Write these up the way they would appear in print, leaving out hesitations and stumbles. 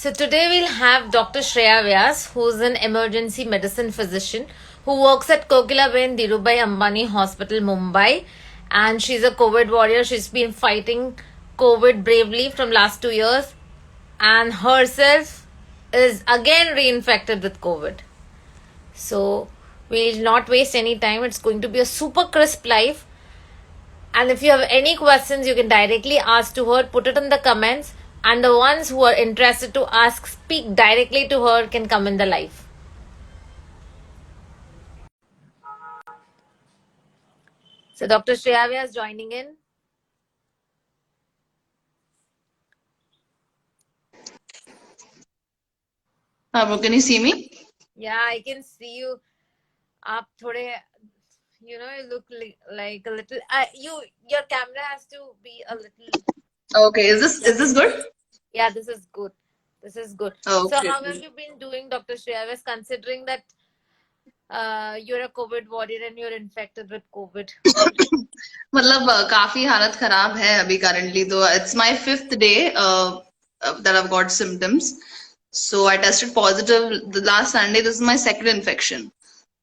So today we'll have Dr. Shreya Vyas, who's an emergency medicine physician who works at Kokilaben Dhirubhai Ambani Hospital, Mumbai, and she's a COVID warrior. She's been fighting COVID bravely from last 2 years, and herself is again reinfected with COVID. So we'll not waste any time. It's going to be a super crisp live. And if you have any questions, you can directly ask to her, put it in the comments. And the ones who are interested to ask, speak directly to her, can come in the live. So Dr. Shreya Vyas is joining in. Can you see me? Yeah, I can see you. Aap thode, you look like a little. Your camera has to be a little. Okay, is this good? Yeah, this is good. This is good. Oh, So okay. how have you been doing, Dr. Shreya Vyas, considering that you're a COVID warrior and you're infected with COVID? मतलब काफी हालत खराब है अभी currently तो it's my fifth day that I've got symptoms. So I tested positive the last Sunday. This is my second infection.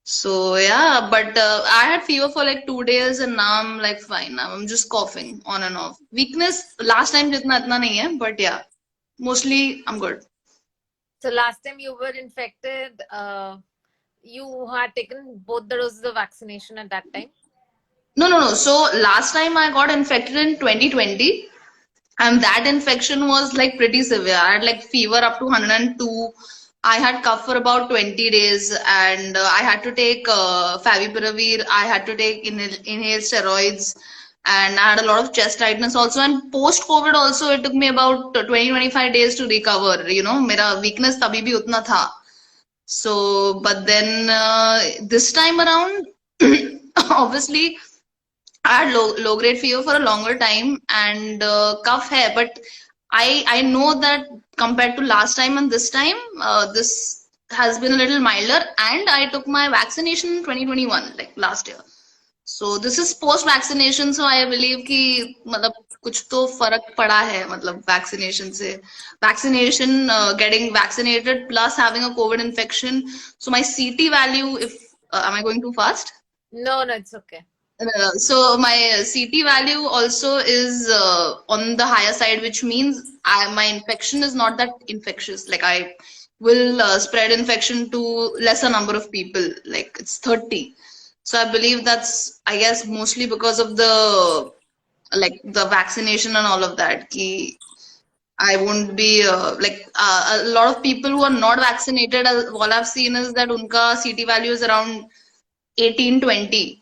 So yeah, but I had fever for like 2 days and now I'm like fine. Now I'm just coughing on and off. Weakness last time जितना इतना नहीं है, but yeah, mostly I'm good. So last time you were infected, you had taken both the doses of vaccination at that time? No. So last time I got infected in 2020. And that infection was like pretty severe. I had like fever up to 102. I had cough for about 20 days and I had to take favipiravir. I had to take inhaled steroids and I had a lot of chest tightness also. And post COVID also, it took me about 20-25 days to recover. You know, मेरा weakness तभी भी उतना था. So, but then this time around, obviously, I had low grade fever for a longer time and cough hai, but I know that compared to last time and this time, this has been a little milder. And I took my vaccination in 2021, like last year. So this is post vaccination, so I believe कि मतलब कुछ तो फर्क पड़ा है मतलब vaccination से vaccination getting vaccinated plus having a COVID infection. So my CT value, if am I going too fast? No, it's okay. So my CT value also is on the higher side, which means my infection is not that infectious. Like I will spread infection to lesser number of people. Like it's 30. So I believe that's, I guess, mostly because of the vaccination and all of that. Ki I won't be a lot of people who are not vaccinated. All I've seen is that unka CT value is around 18-20.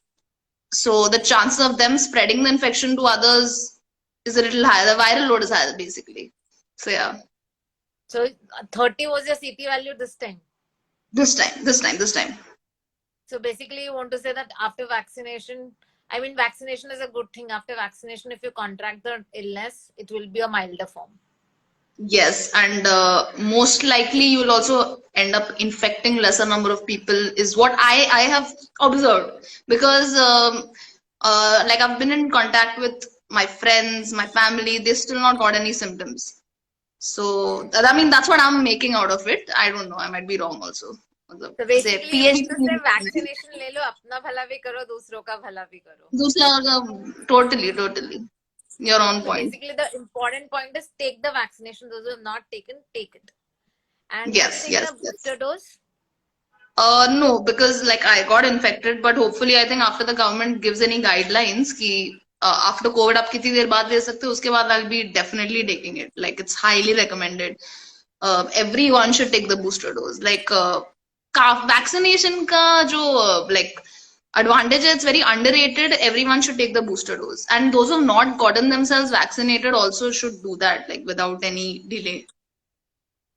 So the chances of them spreading the infection to others is a little higher. The viral load is higher, basically. So yeah, So 30 was your CT value this time. this time. So basically, you want to say that after vaccination, I mean, vaccination is a good thing. After vaccination, if you contract the illness, it will be a milder form. Yes, and most likely you will also end up infecting lesser number of people is what I have observed because like I've been in contact with my friends, my family, they still not got any symptoms. So I mean that's what I'm making out of it. I don't know. I might be wrong also. मतलब So ऐसे basically, you mean to say PhD vaccination ले लो, अपना भला भी करो, दूसरों का भला भी करो. दूसरा का totally. You're on So point. basically, the important point is take the vaccination. Those who have not taken, take it. And have you Yes, taken a yes, booster yes. dose? No, because like I got infected, but hopefully I think after the government gives any guidelines कि after COVID आप कितनी देर बाद ले सकते हो उसके बाद I'll be definitely taking it. Like it's highly recommended. Everyone should take the booster dose. Like vaccination का जो like advantage is it's very underrated. Everyone should take the booster dose, and those who have not gotten themselves vaccinated also should do that like without any delay.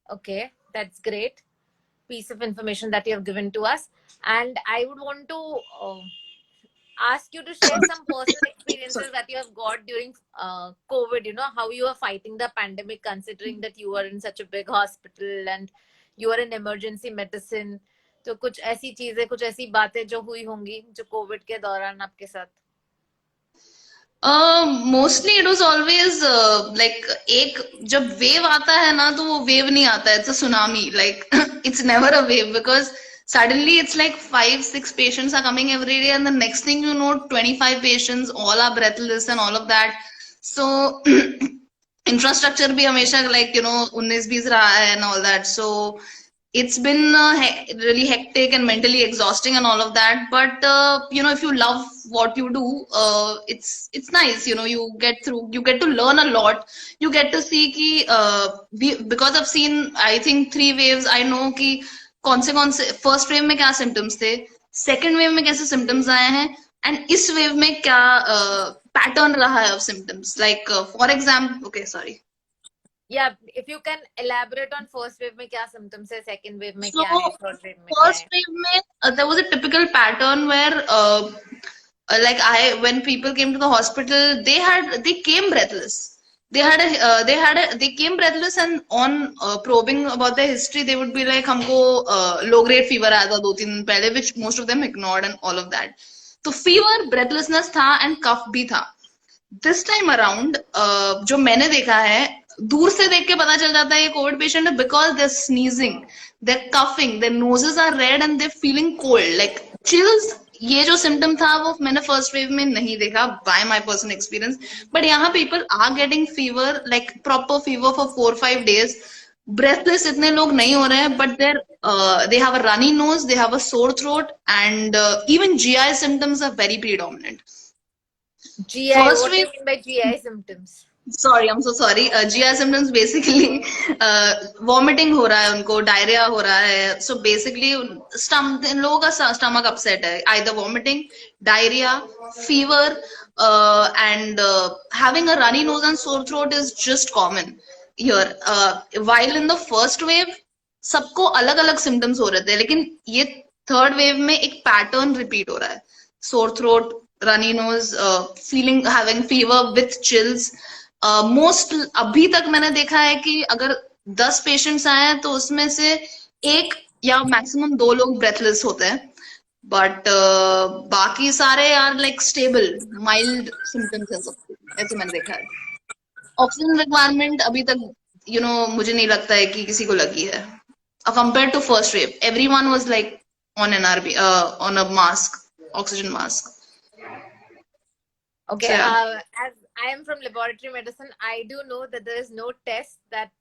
Okay, that's great piece of information that you have given to us. And I would want to ask you to share some personal experiences that you have got during COVID, how you are fighting the pandemic, considering that you are in such a big hospital and you are in emergency medicine. तो कुछ ऐसी चीजें, कुछ ऐसी बातें जो हुई होंगी जो कोविड के दौरान आपके साथ. Mostly it was always like एक जब वेव आता है ना तो वो वेव नहीं आता है, it's a tsunami, like it's never a wave because suddenly it's like 5 6 patients are coming every day and the next thing you know 25 patients all are breathless and all of that. So infrastructure भी हमेशा like 19-20 रहा है and all that, so it's been really hectic and mentally exhausting and all of that, but if you love what you do, it's nice, you get to learn a lot. You get to see ki because I've seen, I think 3 waves, I know कि कौन से first wave में क्या symptoms थे, second wave में कैसे symptoms आए हैं, एंड इस वेव में क्या पैटर्न रहा है of symptoms, like for example, okay sorry. Yeah, if you can elaborate on first wave में क्या symptoms है, second wave में So क्या है, third wave में क्या first है? wave mein there was a typical pattern where like when people came to the hospital, they came breathless. They came breathless, and on probing about their history, they would be like हमको low grade fever आया था 2-3 दिन पहले, which most of them ignored and all of that. तो fever, breathlessness था and cough भी था. This time around जो मैंने देखा है, दूर से देख के पता चल जाता है ये कोविड पेशेंट है, because they sneezing, they coughing, their noses are red and they feeling cold like chills. ये जो सिम्टम था वो मैंने फर्स्ट वेव में नहीं देखा by my personal experience, but यहाँ people are getting fever, like proper fever for 4-5 days. Breathless इतने लोग नहीं हो रहे हैं, but there they have a runny nose, they have a sore throat, and even GI symptoms are very predominant. GI, First what do wave, you mean by GI symptoms? Sorry, I am so sorry. GI symptoms basically vomiting हो रहा है उनको, diarrhoea हो रहा है, so basically लोगों का stomach upset है, either vomiting, diarrhoea, fever, and having a runny knows and sore throat is just common here. While in the first wave सबको अलग अलग सिम्टम्स हो रहे थे, लेकिन ये थर्ड वेव में एक पैटर्न रिपीट हो रहा है. Sore throat, runny nose, feeling, having fever with chills. Most अभी तक मैंने देखा है कि अगर 10 पेशेंट्स आए हैं तो उसमें से एक या मैक्सिमम 2 लोग ब्रेथलेस होते हैं, बट बाकी सारे are like stable, mild symptoms है सबको, ऐसे मैंने देखा है. ऑक्सीजन रिक्वायरमेंट अभी तक मुझे नहीं लगता है कि किसी को लगी है. Compare to first wave, everyone was like on an NRB, on a mask, oxygen mask. Okay, So yeah. as I am from laboratory medicine, I do know that there is no test that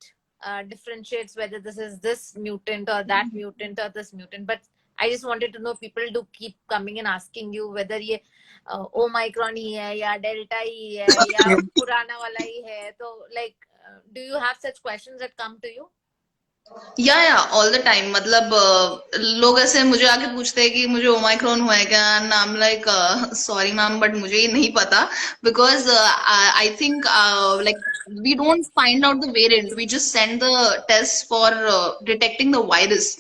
differentiates whether this is this mutant or that mutant or this mutant. But I just wanted to know, people do keep coming and asking you whether ये Omicron ही है या Delta ही है या पुराना वाला ही है. तो like, do you have such questions that come to you? या ऑल द टाइम, मतलब लोग ऐसे मुझे आके पूछते हैं कि मुझे ओमाइक्रोन हुआ है क्या, नाम लाइक सॉरी मैम, बट मुझे ये नहीं पता, because I think like we don't find out the variant, we just send the tests for detecting the virus.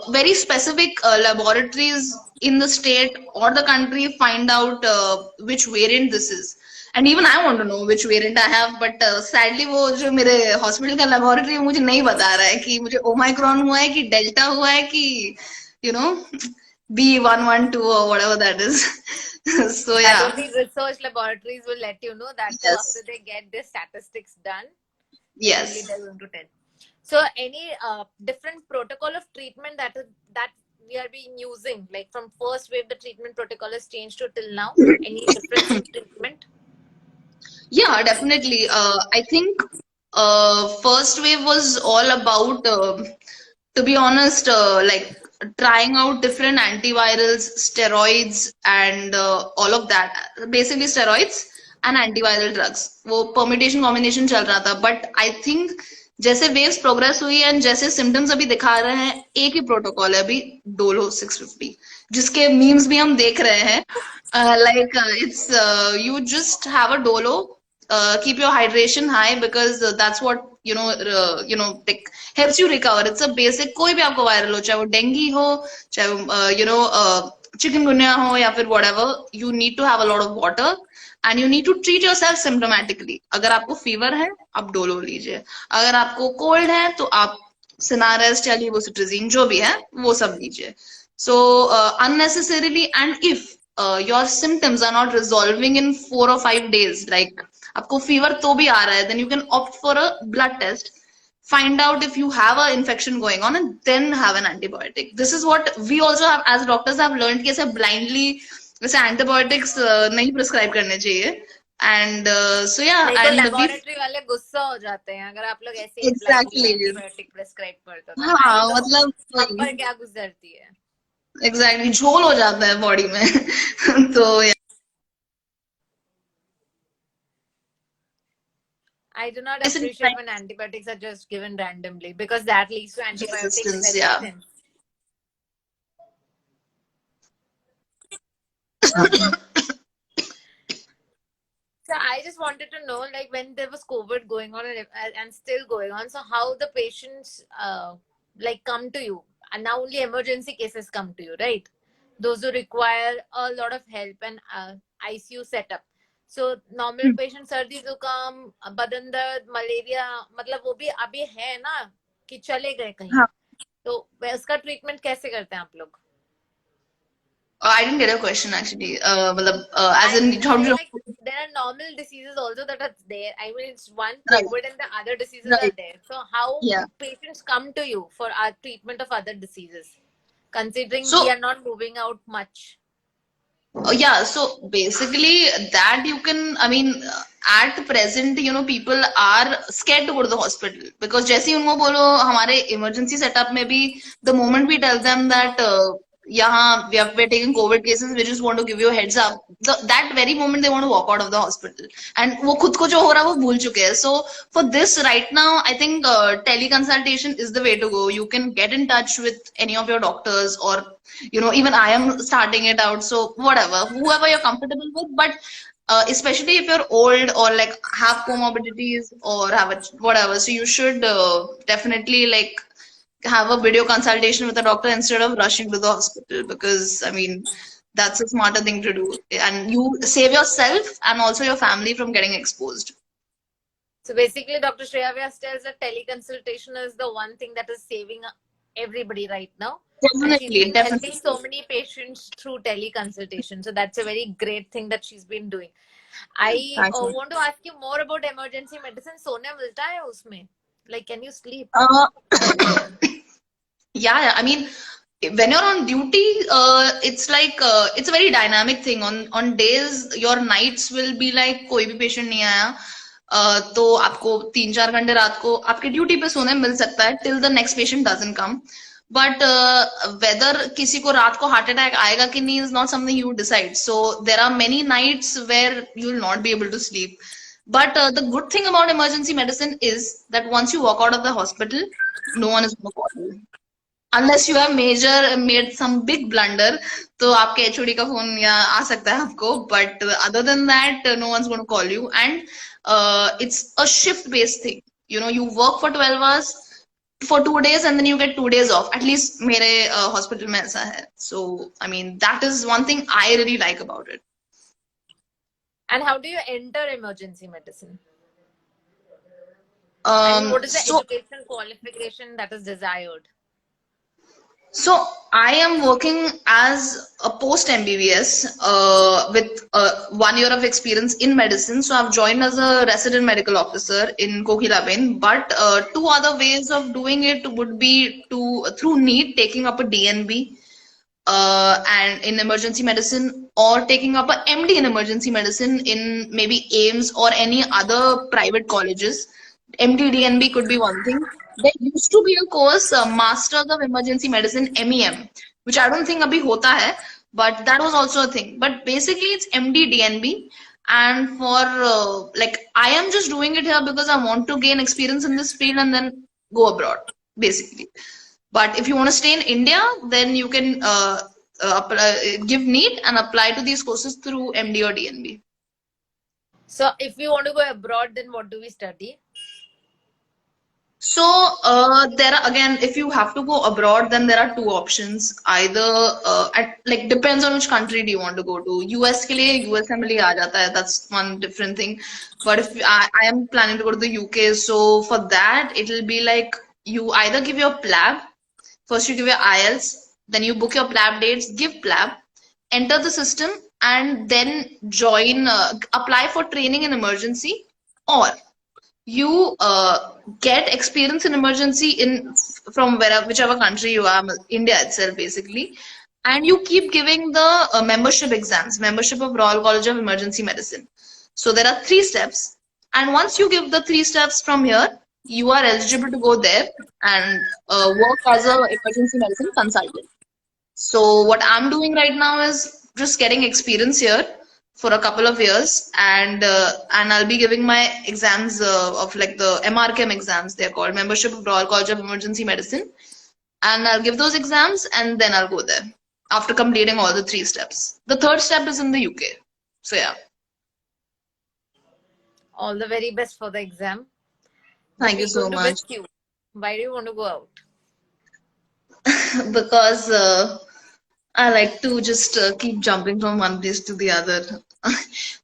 Very specific laboratories in the state or the country find out which variant this is, and even I want to know which variant I have, but sadly वो जो मेरे hospital का laboratory है मुझे नहीं बता रहा है कि मुझे ओमाइक्रॉन हुआ है कि डेल्टा हुआ है कि you know B112 or whatever that is. So That yeah. only research laboratories will let you know that too, Yes. after they get their statistics done. Yes. Only they're going to tell. So, any different protocol of treatment that we are being using, like from first wave, the treatment protocol has changed to till now. Any difference in treatment? Yeah, definitely. I think first wave was all about, to be honest, like trying out different antivirals, steroids, and all of that. Basically, steroids and antiviral drugs. वो permutation combination चल रहा था. But I think जैसे waves progress हुई and जैसे symptoms अभी दिखा रहे हैं, एक ही प्रोटोकॉल है अभी, डोलो 650, जिसके मीम्स भी हम देख रहे हैं. Like it's you just have a dolo, keep your hydration high, because that's what like helps you recover. It's a basic, कोई भी आपको वायरल हो, चाहे वो डेंगी हो, चाहे वो चिकनगुनिया हो, या फिर whatever, you need to have a lot of water and you need to treat yourself symptomatically. अगर आपको फीवर है आप डोलो लीजिए, अगर आपको कोल्ड है तो आप सिनारेस्ट या लीवोसिट्राजीन जो भी है वो सब लीजिए. So unnecessarily, and if your symptoms are not resolving in 4 or 5 days, like आपको fever तो भी आ रहा है, then you can opt for a blood test, find out if you have an infection going on, and then have an antibiotic. This is what we also have as doctors have learned कि ऐसे blindly वैसे antibiotics नहीं prescribe करने चाहिए. And so yeah, नहीं तो and we laboratory वाले गुस्सा हो जाते हैं अगर आप लोग ऐसे ही exactly ब्लाइंडली एंटीबायोटिक प्रेस्क्राइब करते हो तो हाँ आई नो मतलब हम पर क्या गुजरती है. एग्जैक्टली झोल हो जाता है बॉडी में तो I do not ऐसे appreciate when antibiotics are just given randomly because that leads to antibiotic resistance, yeah. resistance. So I just wanted to know, like, when there was COVID going on and still going on, so how the patients like come to you, and now only emergency cases come to you, right? Those who require a lot of help and ICU setup. So normal patient सर्दी जुकाम बदन दर्द malaria मतलब वो भी अभी है ना कि चले गए कहीं, हाँ. तो उसका ट्रीटमेंट कैसे करते हैं आप लोग? I didn't get a question actually. मतलब as I in mean to how do say, you like, there are normal diseases also that are there. I mean, it's one right, COVID and the other diseases are right, there. So how yeah. patients come to you for our treatment of other diseases, considering we So are not moving out much? yeah, so basically that you can, I mean, at present, you know, people are scared to go to the hospital because जैसे ही उनको बोलो हमारे emergency setup में भी, the moment we tell them that यहाँ we're taking COVID cases, we just want to give you a heads up, that very moment they want to walk out of the hospital and वो खुद को जो हो रहा है वो भूल चुके हैं. So for this right now, I think teleconsultation is the way to go. You can get in touch with any of your doctors, or you know, even I am starting it out, so whatever, whoever you're comfortable with, but especially if you're old or like have comorbidities or have a whatever, so you should definitely like have a video consultation with a doctor instead of rushing to the hospital, because I mean that's a smarter thing to do, and you save yourself and also your family from getting exposed. So basically, Dr. Shreya Vyas tells that teleconsultation is the one thing that is saving everybody right now. And she's Definitely, been helping definitely. so many patients through teleconsultation. So that's a very great thing that she's been doing. I Thanks. want to ask you more about emergency medicine. सोने मिलता है उसमें? Like, can you sleep? Yeah, I mean, when you're on duty, it's like it's a very dynamic thing. On days, your nights will be like कोई भी patient नहीं आया, तो आपको 3-4 घंटे रात को आपके ड्यूटी पे सोने मिल सकता है till the next patient doesn't come. But whether किसी को रात को heart attack आएगा कि नहीं is not something you decide. So there are many nights where you will not be able to sleep. But the good thing about emergency medicine is that once you walk out of the hospital, no one is going to call you. Unless you have made some big blunder, तो आपके HOD का phone या आ सकता है आपको, but other than that, no one's going to call you, and it's a shift based thing. You know, you work for 12 hours for 2 days and then you get 2 days off. At least मेरे hospital में ऐसा है. So I mean that is one thing I really like about it. And how do you enter emergency medicine? I mean, what is the So education qualification that is desired? So I am working as a post MBBS with 1 year of experience in medicine. So I've joined as a resident medical officer in Kokilaben. But 2 other ways of doing it would be through NEET, taking up a DNB and in emergency medicine, or taking up a MD in emergency medicine in maybe AIMS or any other private colleges. MD DNB could be one thing. There used to be a course, Masters of Emergency Medicine, MEM, which I don't think abhi hota hai, but that was also a thing. But basically, it's MD DNB, and for like I am just doing it here because I want to gain experience in this field and then go abroad, basically. But if you want to stay in India, then you can give NEET and apply to these courses through MD or DNB. So if we want to go abroad, then what do we study? So there are, again, if you have to go abroad, then there are 2 options. Either like depends on which country do you want to go to. US के लिए US में aa jata hai, that's one different thing. But if I am planning to go to the UK, so for that it will be like you either give your PLAB, first you give your IELTS, then you book your PLAB dates, give PLAB, enter the system, and then apply for training in emergency, or you get experience in emergency from whichever country you are, India itself basically, and you keep giving the membership of Royal College of Emergency Medicine. So there are 3 steps, and once you give the 3 steps from here, you are eligible to go there and work as a emergency medicine consultant. So what I'm doing right now is just getting experience here for a couple of years, and I'll be giving my exams of like the MRChem exams. They're called Membership of Royal College of Emergency Medicine, and I'll give those exams, and then I'll go there after completing all the 3 steps. The third step is in the UK. So yeah, All the very best for the exam. thank you We're so going to much. miss you. Why do you want to go out? Because I like to just keep jumping from one place to the other.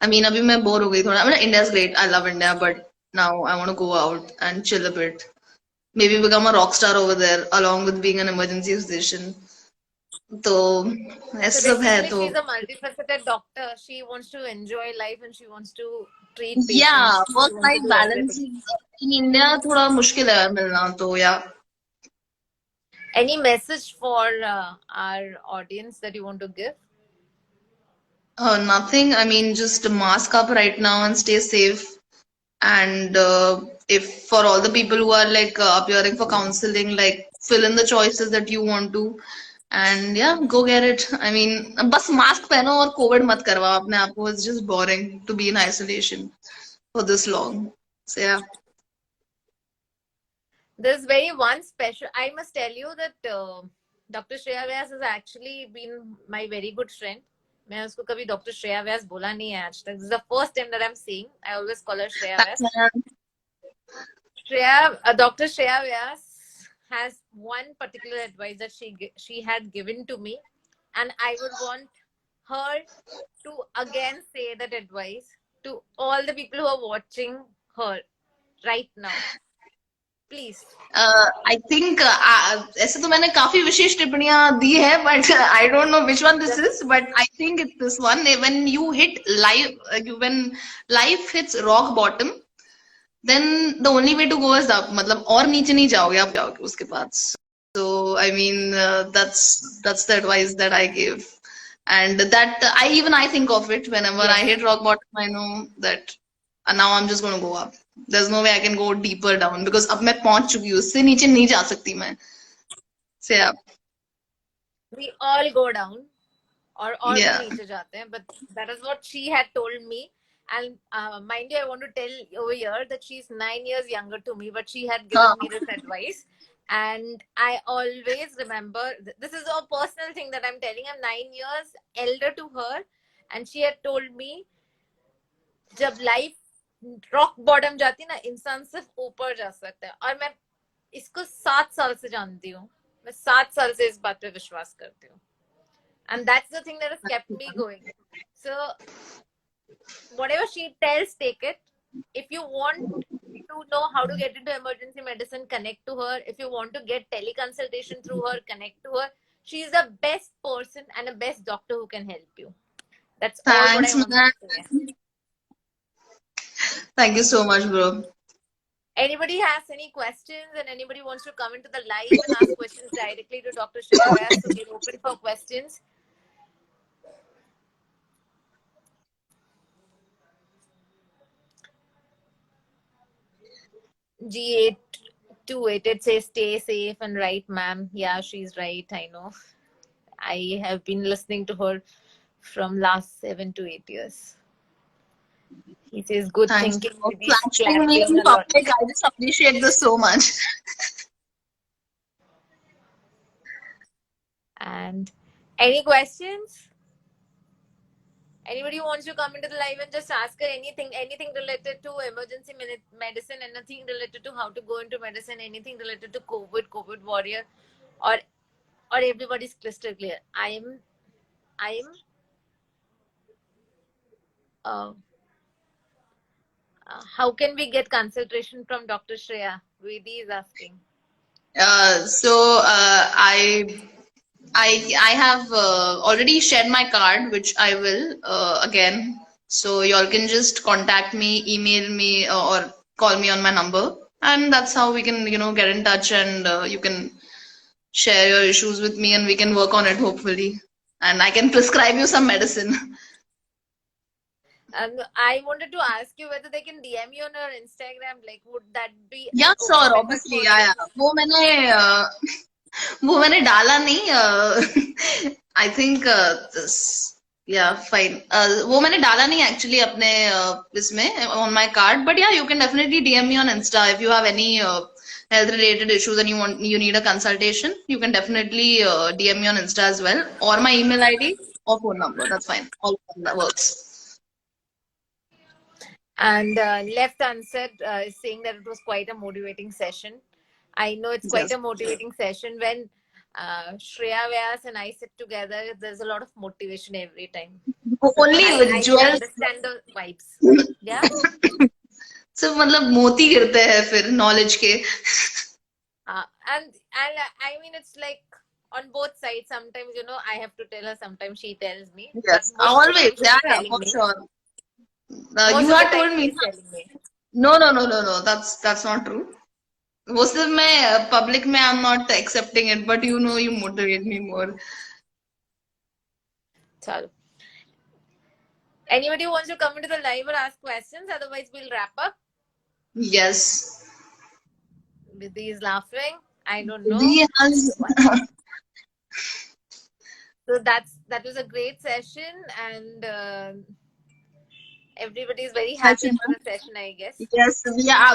I mean, अभी मैं bore हो गई थोड़ा. I mean, India's great. I love India, but now I want to go out and chill a bit. Maybe become a rock star over there, along with being an emergency physician. तो So ऐसा सब है basically, तो she's a multifaceted doctor. She wants to enjoy life and she wants to treat yeah, patients. She work wants to life do balance everything. in India थोड़ा मुश्किल है मिलना तो yeah. Any message for our audience that you want to give? Nothing. I mean, just mask up right now and stay safe. And if for all the people who are like appearing for counseling, like fill in the choices that you want to, and yeah, go get it. I mean, बस mask पहनो और COVID मत करवाओ अपने आप को. It's just boring to be in isolation for this long. So yeah. There's very one special. I must tell you that Dr. Shreya Vyas has actually been my very good friend. मैं उसको कभी doctor Shreya व्यास बोला नहीं है आज तक. This is the first time that I'm seeing. I always call her Shreya Vyas. Thanks, man. Dr. Shreya Vyas has one particular advice that she had given to me, and I would want her to again say that advice to all the people who are watching her right now. Please. I think ऐसे तो मैंने काफी विशेष टिप्पणियां दी है, but I don't know which one this is, but I think it's this one. When you hit when life hits rock bottom, then the only way to go is up. मतलब और नीचे नहीं जाओगे, आप जाओगे उसके बाद. So I mean, that's the advice that I give, and that I think of it whenever I Yes. hit rock bottom. I know that now I'm just going to go up. There's no way I can go deeper down because अब मैं पहुंच चुकी हूँ, उससे नीचे नहीं जा सकती मैं. So yeah, We all go down और भी yeah. नीचे जाते हैं, but that is what she had told me. And mind you, I want to tell over here that she's 9 years younger to me, but she had given me this advice. And I always remember, this is a personal thing that I'm telling. I'm 9 years elder to her, and she had told me, जब life rock bottom जाती ना, इंसान सिर्फ ऊपर जा सकता है. और मैं इसको 7 साल से जानती हूँ. मैं 7 साल से इस बात पे विश्वास करती हूँ. And that's the thing that has kept me going. So whatever she tells, take it. If you want to know how to get into emergency medicine, connect to her. If you want to get teleconsultation through her, connect to her. She's the best person and the best doctor who can help you. That's all what Thanks, I want man. to say. Thank you so much, bro. Anybody has any questions and anybody wants to come into the live and ask questions directly to Dr. Shreya Vyas, so we're open for questions. G828, it says stay safe and right, ma'am. Yeah, she's right. I know. I have been listening to her from last 7 to 8 years. He says good Thanks thinking. for Didi is flashing me clapping in a lot. public. I just appreciate this so much. And any questions? Anybody who wants to come into the live and just ask her anything related to emergency medicine, anything related to how to go into medicine, anything related to COVID warrior, or everybody's crystal clear. I am how can we get consultation from Dr. Shreya? Vedi is asking. So I have already shared my card, which I will again. So y'all can just contact me, email me, or call me on my number, and that's how we can get in touch, and you can share your issues with me, and we can work on it hopefully, and I can prescribe you some medicine. I wanted to ask you whether they can DM you on your Instagram. Like, would that be an Yeah, okay sure, method obviously, for yeah, you? yeah. वो मैंने डाला नहीं I think या fine वो मैंने डाला नहीं actually अपने इसमें ऑन माय कार्ड बट या you can definitely DM me on Insta if you have any health related issues and you need a consultation you can definitely DM me on Insta as well or my email ID or phone number that's fine all of them, that works. And Left Unsaid is saying that it was quite a motivating session. I know it's quite Yes. a motivating session when Shreya Vyas and I sit together. There's a lot of motivation every time. Only I can jewels understand the vibes. Yeah. सिर्फ मतलब मोती गिरते हैं फिर knowledge के And I mean, it's like on both sides. Sometimes I have to tell her. Sometimes she tells me. yes But most of the always time yeah she's yeah telling for me. sure Most you of the had time told me she's telling me. no that's not true वो सिर्फ मैं public में I am not accepting it but you motivate me more. Chalo. Anybody who wants to come into the live or ask questions? Otherwise, we'll wrap up. Yes. Vidhi is laughing. I don't know. Vidhi has So that was a great session, and everybody is very happy session. after the session, I guess. Yes,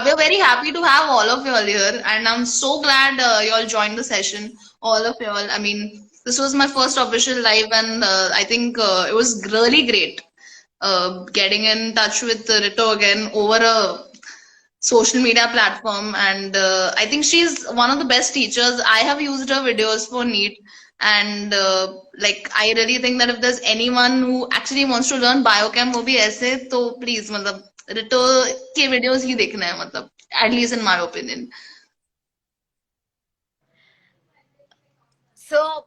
we're very happy to have all of y'all here, and I'm so glad y'all joined the session. All of y'all. I mean, this was my first official live, and I think it was really great getting in touch with Rito again over a social media platform. And I think she's one of the best teachers. I have used her videos for NEET, and like I really think that if there's anyone who actually wants to learn biochem वो भी ऐसे तो please मतलब रिटो के videos ही देखना है मतलब at least in my opinion. So,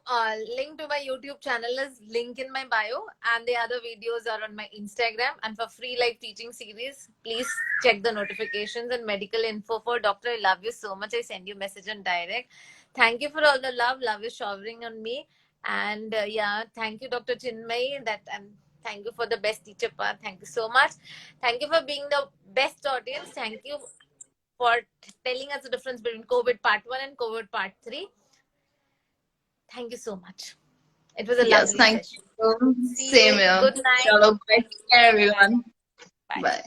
link to my YouTube channel is link in my bio, and the other videos are on my Instagram. And for free live teaching series, please check the notifications and medical info for Doctor. I love you so much. I send you message on direct. Thank you for all the love. Love is showering on me. And yeah, thank you, Dr. Chinmay. And thank you for the best teacher part. Thank you so much. Thank you for being the best audience. Thank you for telling us the difference between COVID Part 1 and COVID Part 3. Thank you so much. It was a Yes, lovely thank session. you. See Same you. here. Good night. Chalo, bye. Take care, everyone. Bye. Bye.